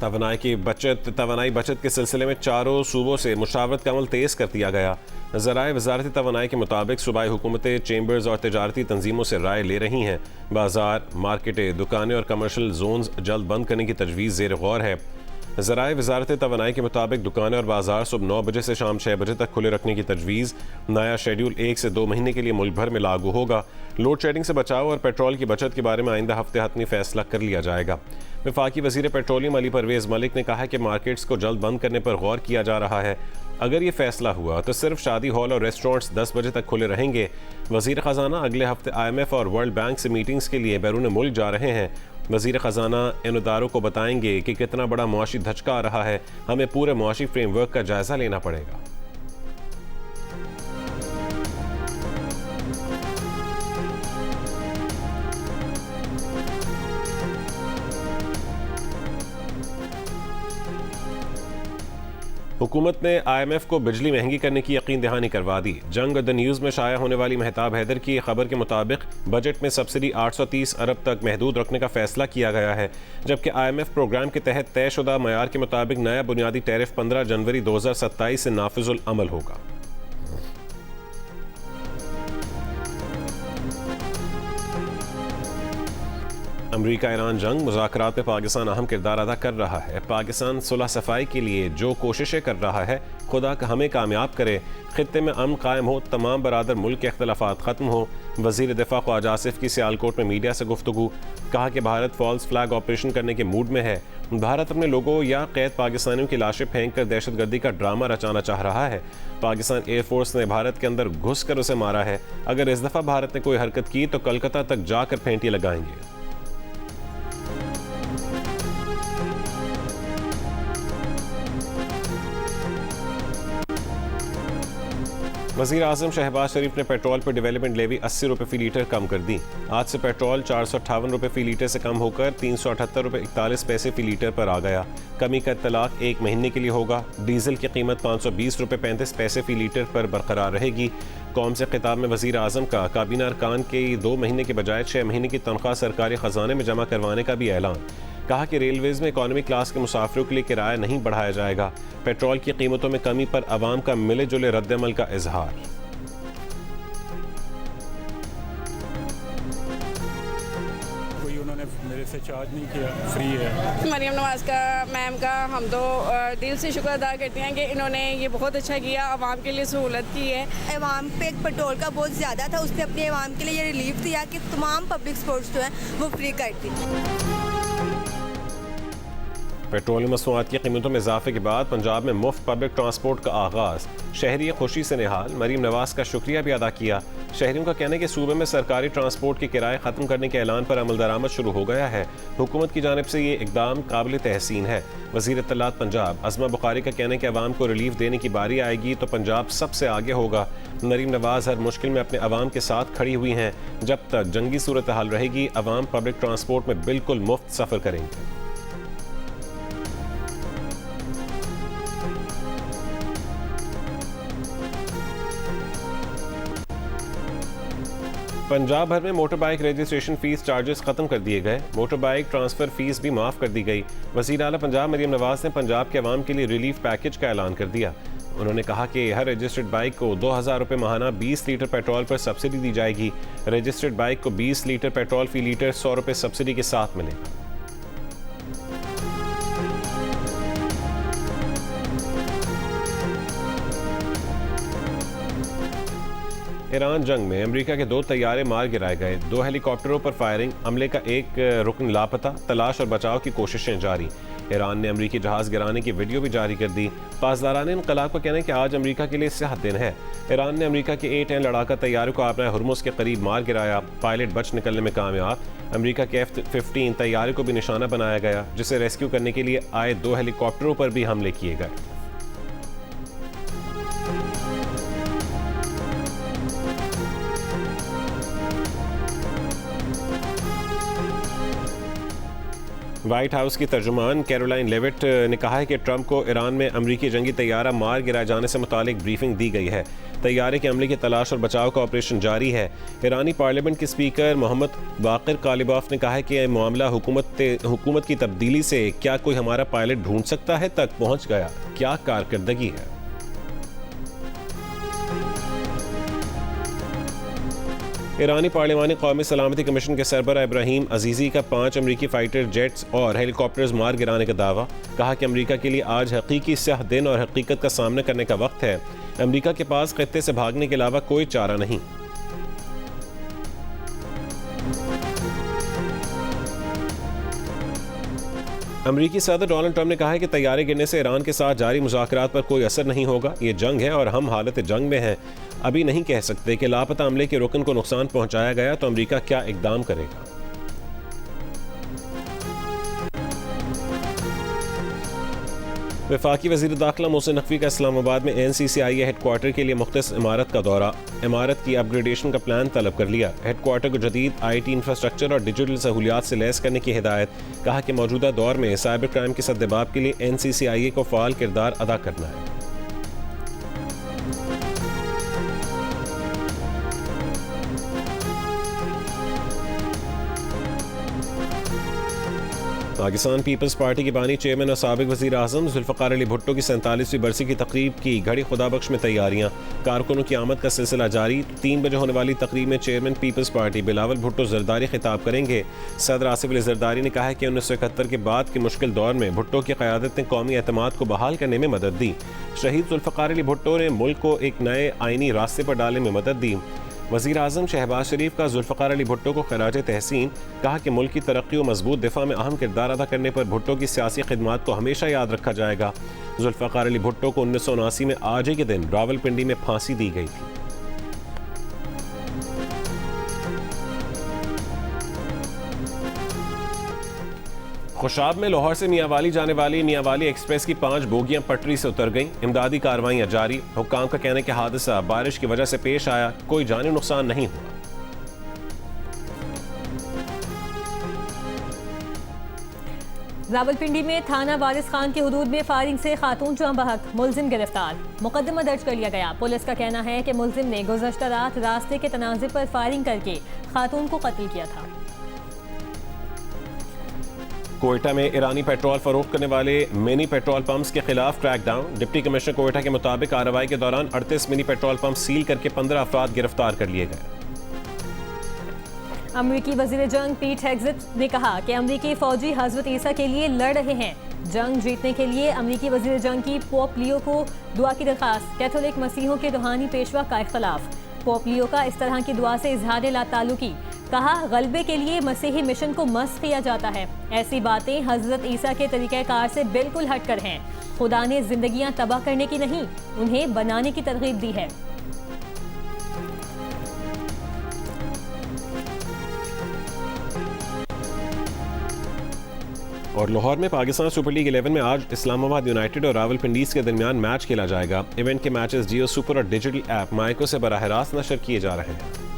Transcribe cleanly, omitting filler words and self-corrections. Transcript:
तवानाई बचत के सिलसिले में चारों सूबों से मुशावरत का अमल तेज़ कर दिया गया। ज़राए वज़ारती तवानाई के मुताबिक सूबाई हुकूमतें चेंबर्स और तजारती तंजीमों से राय ले रही हैं। बाजार, मार्केटें, दुकानें और कमर्शल जोन्स जल्द बंद करने की तजवीज़ ज़ेर गौर है। ज़राए वज़ारती तवानाई के मुताबिक दुकानें और बाजार सुबह 9 बजे से शाम 6 बजे तक खुले रखने की तजवीज़। नया शेड्यूल 1 से 2 महीने के लिए मुल्क भर में लागू होगा। लोड शेडिंग से बचाव और पेट्रोल की बचत के बारे में आइंदा हफ्ते हतमी फैसला कर लिया जाएगा। वफाकी वज़ीर पेट्रोलियम अली परवेज़ मलिक ने कहा कि मार्केट्स को जल्द बंद करने पर गौर किया जा रहा है। अगर ये फैसला हुआ तो सिर्फ शादी हॉल और रेस्टोरेंट्स 10 बजे तक खुले रहेंगे। वज़ीर ख़जाना अगले हफ्ते IMF और वर्ल्ड बैंक से मीटिंग्स के लिए बैरून मुल्क जा रहे हैं। वज़ीर ख़जाना इन इदारों को बताएंगे कि कितना बड़ा मुआशी धचका आ रहा है। हमें पूरे मुआशी फ्रेमवर्क का जायज़ा लेना पड़ेगा। हुकूमत ने IMF को बिजली महंगी करने की यकीन दहानी करवा दी। जंग द न्यूज़ में शाया होने वाली मेहताब हैदर की खबर के मुताबिक बजट में सब्सिडी 830 अरब तक महदूद रखने का फैसला किया गया है, जबकि IMF प्रोग्राम के तहत तयशुदा मयार के मुताबिक नया बुनियादी टैरिफ 15 जनवरी 2027 से नाफिजुल अमल होगा। अमरीका ईरान जंग मुज़ाकरात में पाकिस्तान अहम किरदार अदा कर रहा है। पाकिस्तान सुलह सफाई के लिए जो कोशिशें कर रहा है, खुदा हमें कामयाब करे। खित्ते में अमन कायम हो, तमाम बरादर मुल्क के अख्तलाफात ख़त्म हो। वज़ीर दिफा ख्वाजा आसिफ की सियालकोट में मीडिया से गुफ्तगू। कहा कि भारत फॉल्स फ्लैग ऑपरेशन करने के मूड में है। भारत अपने लोगों या कैद पाकिस्तानियों की लाशें फेंक कर दहशतगर्दी का ड्रामा रचाना चाह रहा है। पाकिस्तान एयरफोर्स ने भारत के अंदर घुस कर उसे मारा है। अगर इस दफ़ा भारत ने कोई हरकत की तो कलकत्ता तक जाकर फेंटी लगाएंगे। वज़ीर आज़म शहबाज शरीफ ने पेट्रोल पर डेवलपमेंट लेवी 80 रुपये फ़ी लीटर कम कर दी। आज से पेट्रोल 458 रुपये फ़ी लीटर से कम होकर 378 रुपये 41 पैसे फ़ी लीटर पर आ गया। कमी का इत्तलाक 1 महीने के लिए होगा। डीजल की कीमत 520 रुपये 35 पैसे फ़ी लीटर पर बरकरार रहेगी। कौम से खिताब में वज़ीर आज़म का काबीना अरकान के 2 महीने के बजाय 6 महीने की तनख्वाह सरकारी ख़जाने में जमा करवाने का भी ऐलान। कहा कि रेलवेज़ में इकॉनमी क्लास के मुसाफिरों के लिए किराया नहीं बढ़ाया जाएगा। पेट्रोल की कीमतों में कमी पर अवाम का मिले जुले रद्दअमल का इजहार। कोई उन्होंने मेरे से चार्ज नहीं किया, फ्री है। मरीम नवाज़ का मैम का हम तो दिल से शुक्र अदा करते हैं कि इन्होंने ये बहुत अच्छा किया, आवाम के लिए सहूलत की है। अवाम पे पेट्रोल का बहुत ज़्यादा था, उसने अपने अवाम के लिए ये रिलीफ दिया कि तमाम पब्लिक स्पोर्ट्स जो हैं वो फ्री कर दी। पेट्रोलियम मसनूआत की कीमतों में इजाफे के बाद पंजाब में मुफ्त पब्लिक ट्रांसपोर्ट का आगाज़। शहरी खुशी से निहाल। मरीम नवाज़ का शुक्रिया भी अदा किया। शहरियों का कहना है कि सूबे में सरकारी ट्रांसपोर्ट के किराए ख़त्म करने के ऐलान पर अमल दरामद शुरू हो गया है। हुकूमत की जानिब से ये इकदाम काबिल तहसीन है। वज़ीर इत्तलात पंजाब अज़मा बुखारी का कहना है कि अवाम को रिलीफ देने की बारी आएगी तो पंजाब सबसे आगे होगा। मरीम नवाज़ हर मुश्किल में अपने अवाम के साथ खड़ी हुई हैं। जब तक जंगी सूरत हाल रहेगी, अवाम पब्लिक ट्रांसपोर्ट में बिल्कुल मुफ्त सफ़र करेंगे। पंजाब भर में motor bike registration fees charges खत्म कर दिए गए। मोटर बाइक ट्रांसफर फीस भी माफ कर दी गई। वज़ीर आला पंजाब मरीम नवाज़ ने पंजाब के अवाम के लिए रिलीफ पैकेज का ऐलान कर दिया। उन्होंने कहा कि हर रजिस्टर्ड बाइक को 2000 रुपये माहाना 20 लीटर पेट्रोल पर सब्सिडी दी जाएगी। रजिस्टर्ड बाइक को 20 लीटर पेट्रोल फी लीटर 100 रुपये सब्सिडी के साथ मिलेगा। ईरान जंग में अमेरिका के 2 तैयारे मार गिराए गए। 2 हेलीकॉप्टरों पर फायरिंग। अमले का एक रुकन लापता। तलाश और बचाव की कोशिशें जारी। ईरान ने अमेरिकी जहाज़ गिराने की वीडियो भी जारी कर दी। पासदारान इनकलाब का कहना है कि आज अमेरिका के लिए सेहत दिन है। ईरान ने अमेरिका के A-10 लड़ाका तैयारे को अपना हुर्मुज के करीब मार गिराया। पायलट बच निकलने में कामयाब। अमेरिका के F-15 तैयारे को भी निशाना बनाया गया, जिसे रेस्क्यू करने के लिए आए 2 हेलीकॉप्टरों पर भी हमले किए गए। व्हाइट हाउस की तर्जुमान कैरोलाइन लेविट ने कहा है कि ट्रंप को ईरान में अमरीकी जंगी तैयारा मार गिराए जाने से मुतालिक ब्रीफिंग दी गई है। तैयारे के अमले की तलाश और बचाव का ऑपरेशन जारी है। ईरानी पार्लियामेंट के स्पीकर मोहम्मद बाकिर कालिबाफ ने कहा है कि यह मामला हुकूमत की तब्दीली से क्या कोई हमारा पायलट ढूंढ सकता है तक पहुंच गया। क्या कारकर्दगी है। ईरानी पार्लिमानी कौमी सलामती कमीशन के सरबरा इब्राहिम अजीज़ी का 5 अमरीकी फाइटर जेट्स और हेलीकॉप्टर्स मार गिराने का दावा। कहा कि अमरीका के लिए आज हकीकी स्याह दिन और हकीकत का सामना करने का वक्त है। अमरीका के पास खित्ते से भागने के अलावा कोई चारा नहीं। अमरीकी सदर डोनाल्ड ट्रंप ने कहा है कि तैयारे गिरने से ईरान के साथ जारी मुज़ाकरात पर कोई असर नहीं होगा। ये जंग है और हम हालत जंग में हैं। अभी नहीं कह सकते कि लापता अमले के रुकन को नुकसान पहुंचाया गया तो अमरीका क्या इकदाम करेगा। वफाकी वज़ीर दाखिला मोहसिन नकवी का इस्लामाबाद में NCCIA हेडक्वार्टर के लिए मुख्तस इमारत का दौरा। इमारत की अपग्रेडेशन का प्लान तलब कर लिया। हेडक्वार्टर को जदीद IT इंफ्रास्ट्रक्चर और डिजिटल सहूलियात से लैस करने की हिदायत। कहा कि मौजूदा दौर में साइबर क्राइम के सद्देबाब के लिए NCCIA को फ़ाल किरदार अदा करना है। पाकिस्तान पीपल्स पार्टी के बानी चेयरमैन और साबिक वज़ीर आज़म ज़ुल्फ़िकार अली भुट्टो की 47वीं बरसी की तकरीब की घड़ी खुदाबख्श में तैयारियां। कारकुनों की आमद का सिलसिला जारी। 3 बजे होने वाली तकरीब में chairman People's Party Bilawal Bhutto Zardari खिताब करेंगे। सदर आसिफ अली ज़रदारी ने कहा है कि 1971 के बाद के मुश्किल दौर में भुट्टो की क़यादत ने कौमी एतमाद को बहाल करने में मदद दी। शहीद ज़ुल्फ़िकार अली भुट्टो ने मुल्क को एक नए आइनी रास्ते पर डालने में मदद दी। वज़ीर आज़म शहबाज शरीफ का ज़ुल्फ़िकार अली भुट्टो को खराज तहसीन। कहा कि मुल्क की तरक्की और मजबूत दिफा में अहम किरदार अदा करने पर भुट्टो की सियासी खिदमात को हमेशा याद रखा जाएगा। ज़ुल्फ़िकार अली भुट्टो को 1979 में आज ही के दिन रावलपिंडी में फांसी दी गई थी। खुशाब में लाहौर से मियांवाली जाने वाली मियांवाली एक्सप्रेस की 5 बोगियां पटरी से उतर गईं। इमदादी कार्रवाइयां जारी। हुक्काम का कहना है कि हादसा बारिश की वजह से पेश आया। कोई जानी नुकसान नहीं हुआ। रावलपिंडी में थाना वारिस खान के हुदूद में फायरिंग से खातून जाँ बहक, मुलजिम गिरफ्तार। मुकदमा दर्ज कर लिया गया। पुलिस का कहना है कि मुलजिम ने गुज़श्ता रात रास्ते के तनाज़े पर फायरिंग करके खातून को कत्ल किया था। कोयटा में ईरानी पेट्रोल फरोख्त करने वाले मिनी पेट्रोल पंप्स के खिलाफ क्रैकडाउन। डिप्टी कमिश्नर कोयटा के मुताबिक कार्रवाई के दौरान 38 मिनी पेट्रोल पंप सील करके 15 अफराद गिरफ्तार कर लिए गए। अमरीकी वज़ीर जंग पीट हेग्सेथ ने कहा कि अमरीकी फौजी हज़रत ईसा के लिए लड़ रहे हैं। जंग जीतने के लिए अमरीकी वज़ीर जंग की पोप लियो को दुआ की दरख्वास्त। कैथोलिक मसीहों के रूहानी पेशवा का इख्तलाफ। पोप लियो का इस तरह की दुआ से इजहार लाताल्लुकी। कहा गलबे के लिए मसीही मिशन को मस्ख किया जाता है। ऐसी बातें हज़रत ईसा के तरीक़ाकार से बिल्कुल हटकर हैं। खुदा ने जिंदगियां तबाह करने की नहीं, उन्हें बनाने की तरगीब दी है। और लाहौर में पाकिस्तान सुपर लीग 11 में आज इस्लामाबाद यूनाइटेड और रावलपिंडीज के दरमियान मैच खेला जाएगा। इवेंट के मैचेस जियो सुपर और डिजिटल ऐप माइको से बराह रास्त नशर किए जा रहे हैं।